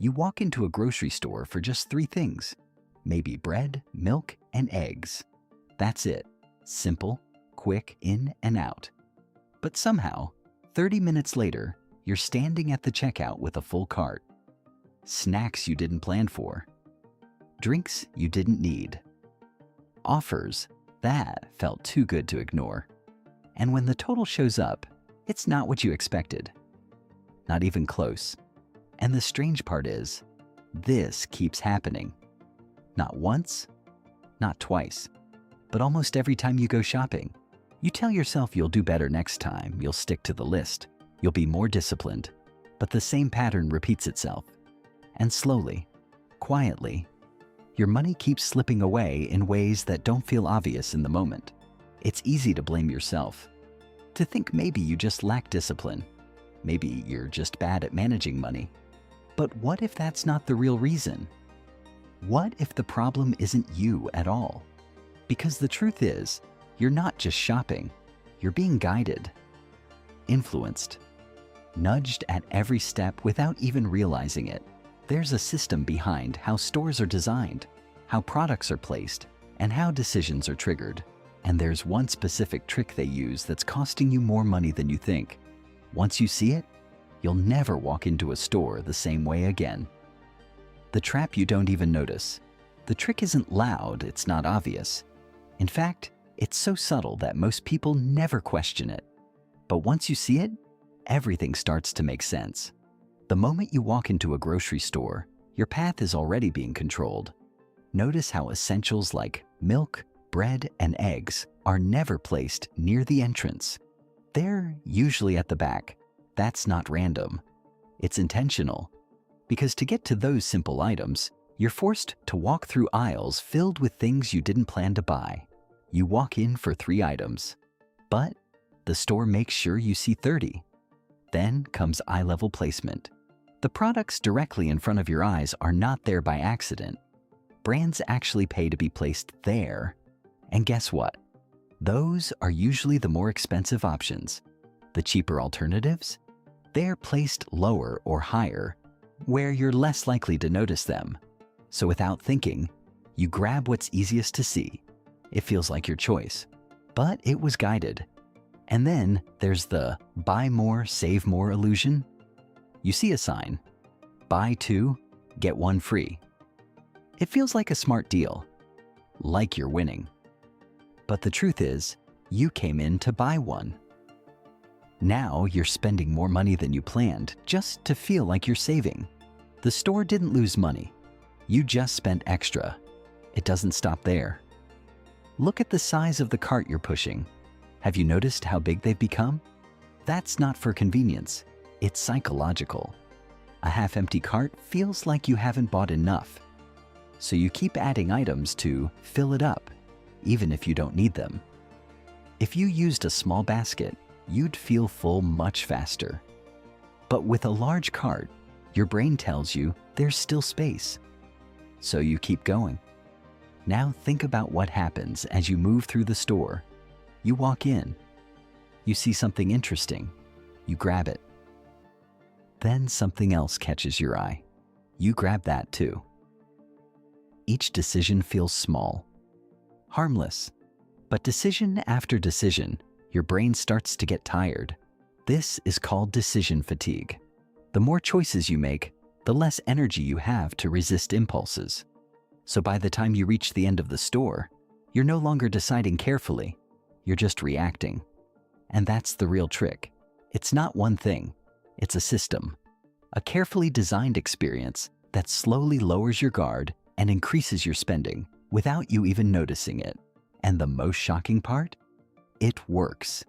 You walk into a grocery store for just three things, maybe bread, milk, and eggs. That's it. Simple, quick, in and out. But somehow, 30 minutes later, you're standing at the checkout with a full cart. Snacks you didn't plan for. Drinks you didn't need. Offers that felt too good to ignore. And when the total shows up, it's not what you expected. Not even close. And the strange part is, this keeps happening. Not once, not twice, but almost every time you go shopping. You tell yourself you'll do better next time, you'll stick to the list, you'll be more disciplined, but the same pattern repeats itself. And slowly, quietly, your money keeps slipping away in ways that don't feel obvious in the moment. It's easy to blame yourself, to think maybe you just lack discipline, maybe you're just bad at managing money. But what if that's not the real reason? What if the problem isn't you at all? Because the truth is, you're not just shopping, you're being guided, influenced, nudged at every step without even realizing it. There's a system behind how stores are designed, how products are placed, and how decisions are triggered. And there's one specific trick they use that's costing you more money than you think. Once you see it, you'll never walk into a store the same way again. The trap you don't even notice. The trick isn't loud, it's not obvious. In fact, it's so subtle that most people never question it. But once you see it, everything starts to make sense. The moment you walk into a grocery store, your path is already being controlled. Notice how essentials like milk, bread, and eggs are never placed near the entrance. They're usually at the back. That's not random. It's intentional. Because to get to those simple items, you're forced to walk through aisles filled with things you didn't plan to buy. You walk in for 3 items, but the store makes sure you see 30. Then comes eye-level placement. The products directly in front of your eyes are not there by accident. Brands actually pay to be placed there. And guess what? Those are usually the more expensive options. The cheaper alternatives? They're placed lower or higher, where you're less likely to notice them. So without thinking, you grab what's easiest to see. It feels like your choice, but it was guided. And then there's the buy more, save more illusion. You see a sign, buy 2, get 1 free. It feels like a smart deal, like you're winning. But the truth is, you came in to buy one. Now you're spending more money than you planned just to feel like you're saving. The store didn't lose money. You just spent extra. It doesn't stop there. Look at the size of the cart you're pushing. Have you noticed how big they've become? That's not for convenience. It's psychological. A half-empty cart feels like you haven't bought enough. So you keep adding items to fill it up, even if you don't need them. If you used a small basket, you'd feel full much faster. But with a large cart, your brain tells you there's still space. So you keep going. Now think about what happens as you move through the store. You walk in. You see something interesting. You grab it. Then something else catches your eye. You grab that too. Each decision feels small, harmless. But decision after decision, your brain starts to get tired. This is called decision fatigue. The more choices you make, the less energy you have to resist impulses. So by the time you reach the end of the store, you're no longer deciding carefully, you're just reacting. And that's the real trick. It's not one thing, it's a system. A carefully designed experience that slowly lowers your guard and increases your spending without you even noticing it. And the most shocking part? It works.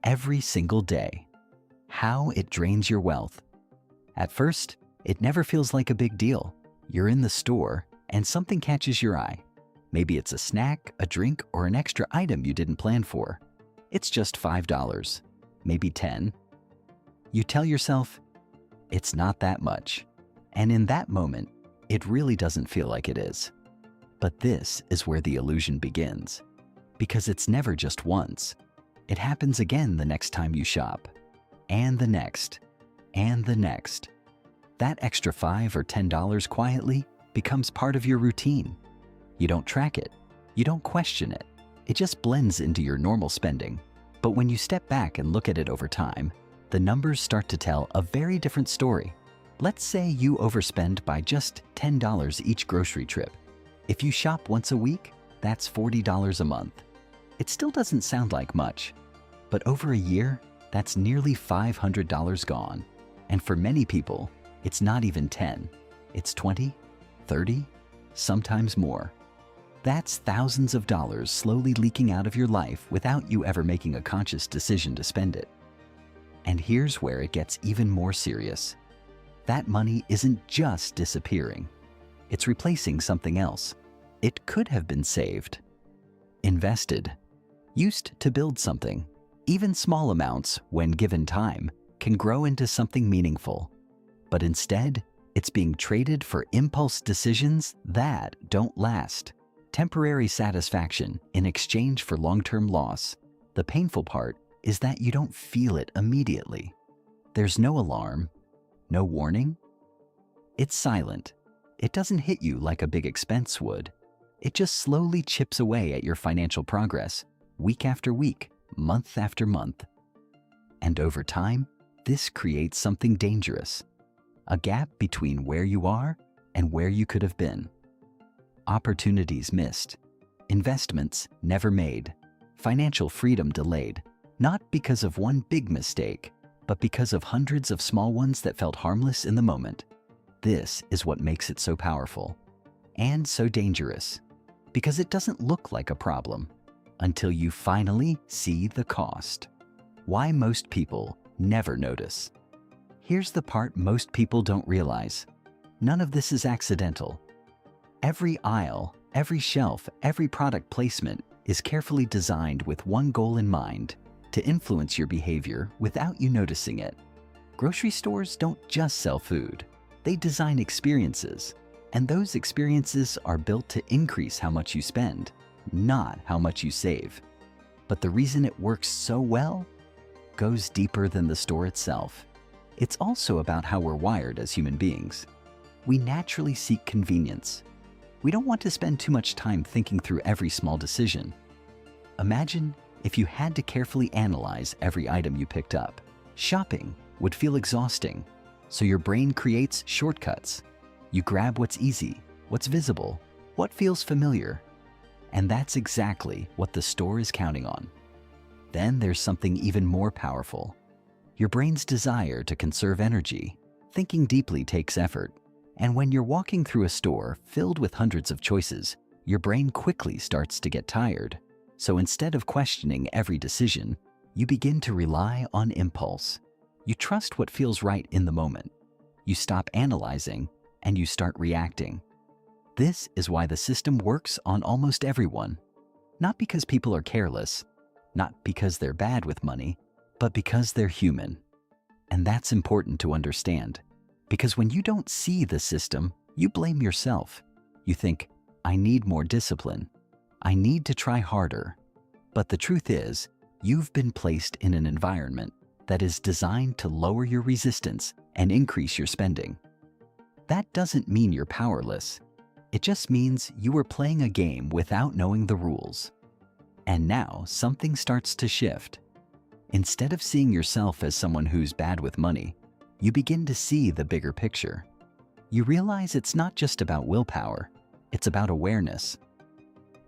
Every single day. How it drains your wealth. At first, it never feels like a big deal. You're in the store and something catches your eye. Maybe it's a snack, a drink, or an extra item you didn't plan for. It's just $5, maybe 10. You tell yourself, it's not that much. And in that moment, it really doesn't feel like it is. But this is where the illusion begins. Because it's never just once. It happens again the next time you shop. And the next. And the next. That extra $5 or $10 quietly becomes part of your routine. You don't track it. You don't question it. It just blends into your normal spending. But when you step back and look at it over time, the numbers start to tell a very different story. Let's say you overspend by just $10 each grocery trip. If you shop once a week, that's $40 a month. It still doesn't sound like much, but over a year, that's nearly $500 gone. And for many people, it's not even 10, it's 20, 30, sometimes more. That's thousands of dollars slowly leaking out of your life without you ever making a conscious decision to spend it. And here's where it gets even more serious. That money isn't just disappearing. It's replacing something else. It could have been saved, invested, used to build something. Even small amounts, when given time, can grow into something meaningful. But instead, it's being traded for impulse decisions that don't last. Temporary satisfaction in exchange for long-term loss. The painful part is that you don't feel it immediately. There's no alarm, no warning. It's silent. It doesn't hit you like a big expense would. It just slowly chips away at your financial progress, week after week, month after month. And over time, this creates something dangerous. A gap between where you are and where you could have been. Opportunities missed. Investments never made. Financial freedom delayed. Not because of one big mistake, but because of hundreds of small ones that felt harmless in the moment. This is what makes it so powerful and so dangerous, because it doesn't look like a problem until you finally see the cost. Why most people never notice. Here's the part most people don't realize. None of this is accidental. Every aisle, every shelf, every product placement is carefully designed with one goal in mind: to influence your behavior without you noticing it. Grocery stores don't just sell food. They design experiences, and those experiences are built to increase how much you spend, not how much you save. But the reason it works so well goes deeper than the store itself. It's also about how we're wired as human beings. We naturally seek convenience. We don't want to spend too much time thinking through every small decision. Imagine if you had to carefully analyze every item you picked up. Shopping would feel exhausting, so your brain creates shortcuts. You grab what's easy, what's visible, what feels familiar. And that's exactly what the store is counting on. Then there's something even more powerful. Your brain's desire to conserve energy. Thinking deeply takes effort. And when you're walking through a store filled with hundreds of choices, your brain quickly starts to get tired. So instead of questioning every decision, you begin to rely on impulse. You trust what feels right in the moment. You stop analyzing and you start reacting. This is why the system works on almost everyone. Not because people are careless, not because they're bad with money, but because they're human. And that's important to understand. Because when you don't see the system, you blame yourself. You think, I need more discipline. I need to try harder. But the truth is, you've been placed in an environment that is designed to lower your resistance and increase your spending. That doesn't mean you're powerless. It just means you were playing a game without knowing the rules. And now something starts to shift. Instead of seeing yourself as someone who's bad with money, you begin to see the bigger picture. You realize it's not just about willpower, it's about awareness.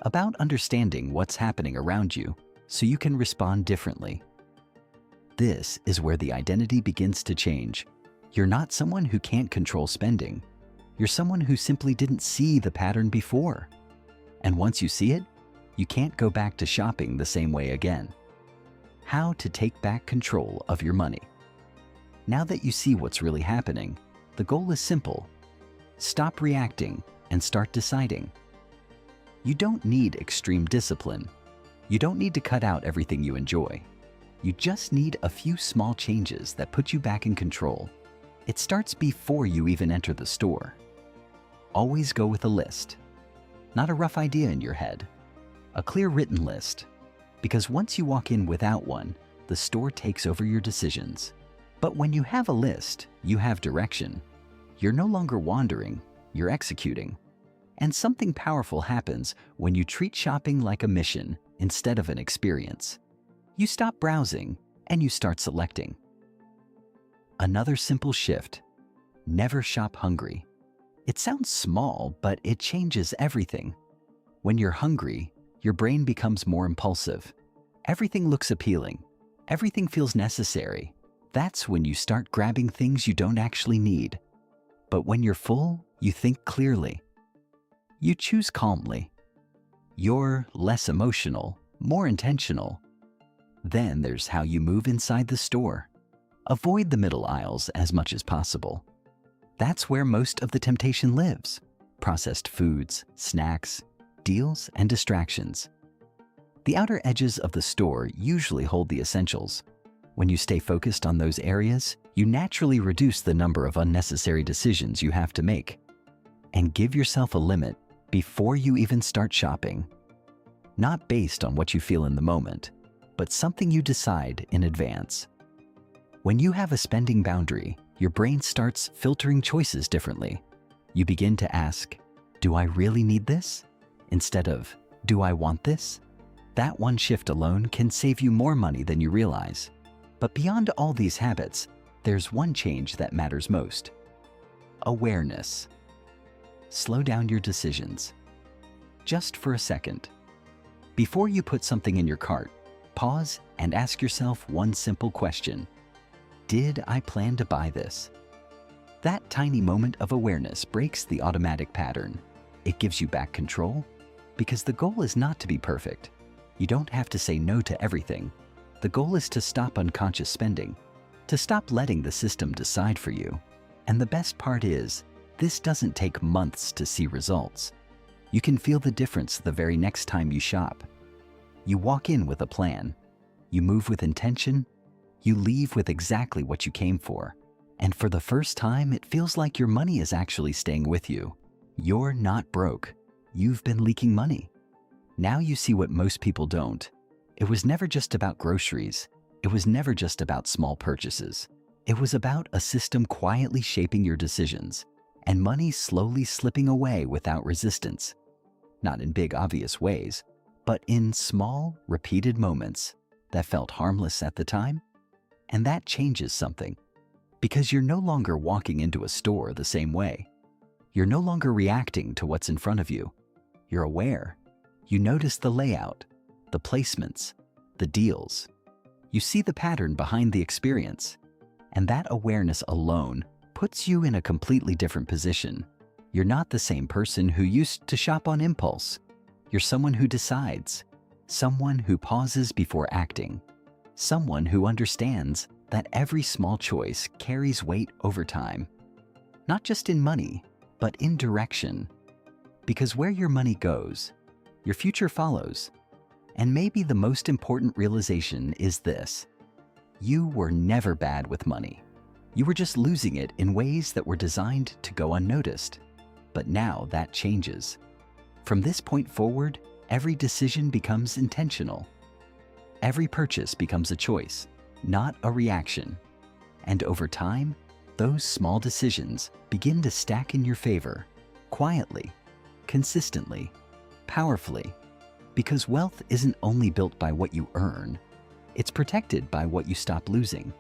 About understanding what's happening around you so you can respond differently. This is where the identity begins to change. You're not someone who can't control spending. You're someone who simply didn't see the pattern before. And once you see it, you can't go back to shopping the same way again. How to take back control of your money. Now that you see what's really happening, the goal is simple. Stop reacting and start deciding. You don't need extreme discipline. You don't need to cut out everything you enjoy. You just need a few small changes that put you back in control. It starts before you even enter the store. Always go with a list. Not a rough idea in your head. A clear written list. Because once you walk in without one, the store takes over your decisions. But when you have a list, you have direction. You're no longer wandering, you're executing. And something powerful happens when you treat shopping like a mission instead of an experience. You stop browsing and you start selecting. Another simple shift: never shop hungry. It sounds small, but it changes everything. When you're hungry, your brain becomes more impulsive. Everything looks appealing. Everything feels necessary. That's when you start grabbing things you don't actually need. But when you're full, you think clearly. You choose calmly. You're less emotional, more intentional. Then there's how you move inside the store. Avoid the middle aisles as much as possible. That's where most of the temptation lives: processed foods, snacks, deals, and distractions. The outer edges of the store usually hold the essentials. When you stay focused on those areas, you naturally reduce the number of unnecessary decisions you have to make. And give yourself a limit before you even start shopping. Not based on what you feel in the moment, but something you decide in advance. When you have a spending boundary, your brain starts filtering choices differently. You begin to ask, do I really need this? Instead of, do I want this? That one shift alone can save you more money than you realize. But beyond all these habits, there's one change that matters most: awareness. Slow down your decisions. Just for a second. Before you put something in your cart, pause and ask yourself one simple question: did I plan to buy this? That tiny moment of awareness breaks the automatic pattern. It gives you back control, because the goal is not to be perfect. You don't have to say no to everything. The goal is to stop unconscious spending, to stop letting the system decide for you. And the best part is, this doesn't take months to see results. You can feel the difference the very next time you shop. You walk in with a plan. You move with intention. You leave with exactly what you came for. And for the first time, it feels like your money is actually staying with you. You're not broke. You've been leaking money. Now you see what most people don't. It was never just about groceries. It was never just about small purchases. It was about a system quietly shaping your decisions, and money slowly slipping away without resistance. Not in big, obvious ways, but in small, repeated moments that felt harmless at the time. And that changes something, because you're no longer walking into a store the same way. You're no longer reacting to what's in front of you. You're aware. You notice the layout, the placements, the deals. You see the pattern behind the experience. And that awareness alone puts you in a completely different position. You're not the same person who used to shop on impulse. You're someone who decides, someone who pauses before acting, someone who understands that every small choice carries weight over time. Not just in money, but in direction. Because where your money goes, your future follows. And maybe the most important realization is this: you were never bad with money. You were just losing it in ways that were designed to go unnoticed. But now that changes. From this point forward, every decision becomes intentional. Every purchase becomes a choice, not a reaction. And over time, those small decisions begin to stack in your favor, quietly, consistently, powerfully. Because wealth isn't only built by what you earn, it's protected by what you stop losing.